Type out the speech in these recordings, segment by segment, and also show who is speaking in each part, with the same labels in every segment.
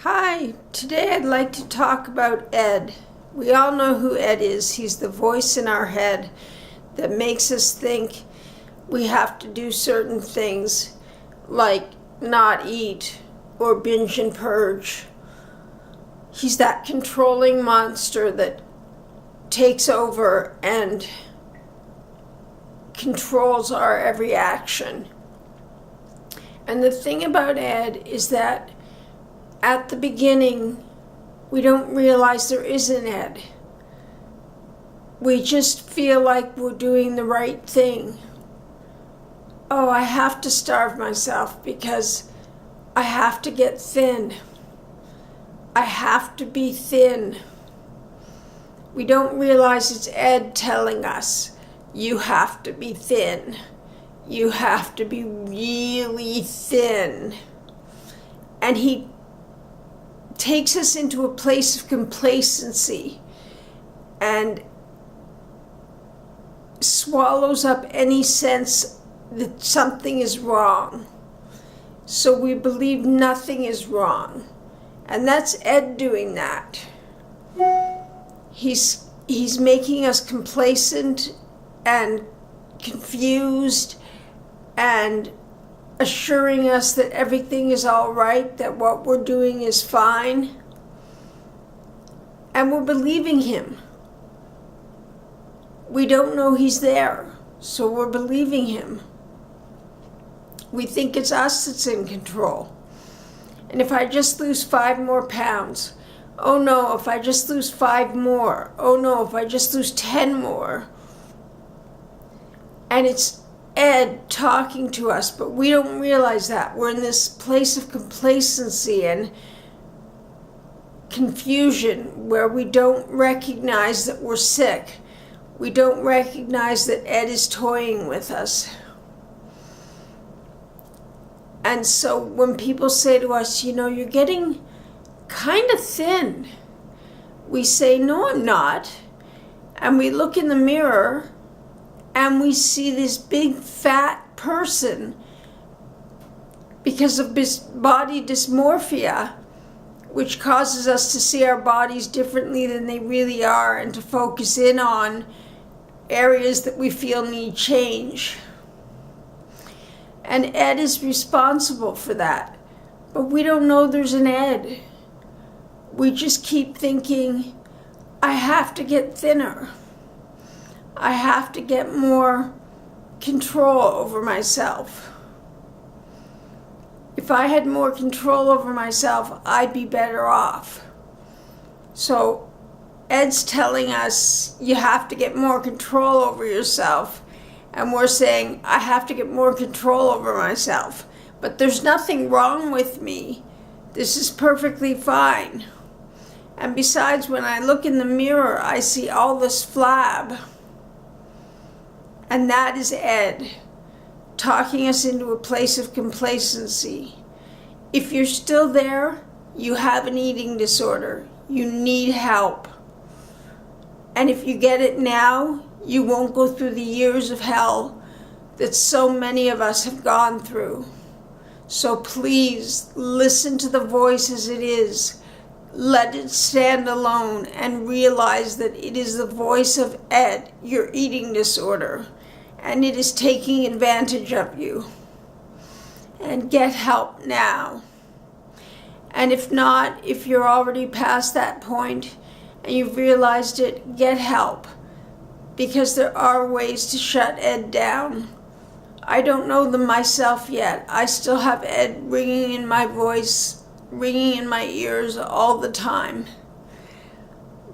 Speaker 1: Hi, today I'd like to talk about Ed. We all know who Ed is. He's the voice in our head that makes us think we have to do certain things like not eat or binge and purge. He's that controlling monster that takes over and controls our every action. And the thing about Ed is that at the beginning, we don't realize there is an Ed. We just feel like we're doing the right thing. Oh, I have to starve myself because I have to get thin. I have to be thin. We don't realize it's Ed telling us, you have to be thin. You have to be really thin. And he takes us into a place of complacency and swallows up any sense that something is wrong. So we believe nothing is wrong. And that's Ed doing that. He's making us complacent and confused and assuring us that everything is all right, that what we're doing is fine. And we're believing him. We don't know he's there, so we're believing him. We think it's us that's in control. And if I just lose 5 more pounds, oh no, if I just lose 5 more, oh no, if I just lose 10 more. And it's Ed talking to us, but we don't realize that. We're in this place of complacency and confusion where we don't recognize that we're sick. We don't recognize that Ed is toying with us. And so when people say to us, you know, you're getting kind of thin, we say, no, I'm not. And we look in the mirror and we see this big fat person because of body dysmorphia, which causes us to see our bodies differently than they really are and to focus in on areas that we feel need change. And Ed is responsible for that. But we don't know there's an Ed. We just keep thinking, I have to get thinner. I have to get more control over myself. If I had more control over myself, I'd be better off. So Ed's telling us you have to get more control over yourself. And we're saying, I have to get more control over myself. But there's nothing wrong with me. This is perfectly fine. And besides, when I look in the mirror, I see all this flab. And that is Ed, talking us into a place of complacency. If you're still there, you have an eating disorder. You need help. And if you get it now, you won't go through the years of hell that so many of us have gone through. So please, listen to the voice as it is. Let it stand alone and realize that it is the voice of Ed, your eating disorder. And it is taking advantage of you. And get help now. And if not, if you're already past that point and you've realized it, get help. Because there are ways to shut Ed down. I don't know them myself yet. I still have Ed ringing in my voice, ringing in my ears all the time.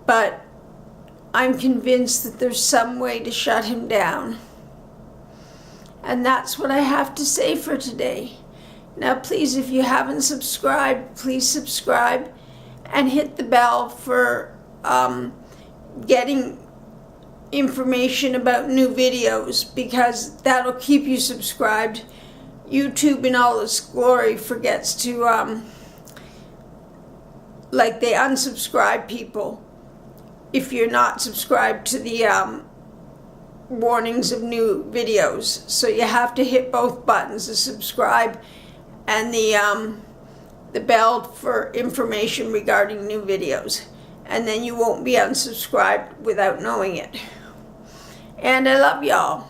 Speaker 1: But I'm convinced that there's some way to shut him down. And that's what I have to say for today. Now please, if you haven't subscribed, please subscribe and hit the bell for getting information about new videos, because that'll keep you subscribed. YouTube in all its glory forgets to, they unsubscribe people if you're not subscribed to the warnings of new videos. So you have to hit both buttons, the subscribe and the the bell for information regarding new videos. And then you won't be unsubscribed without knowing it. And I love y'all.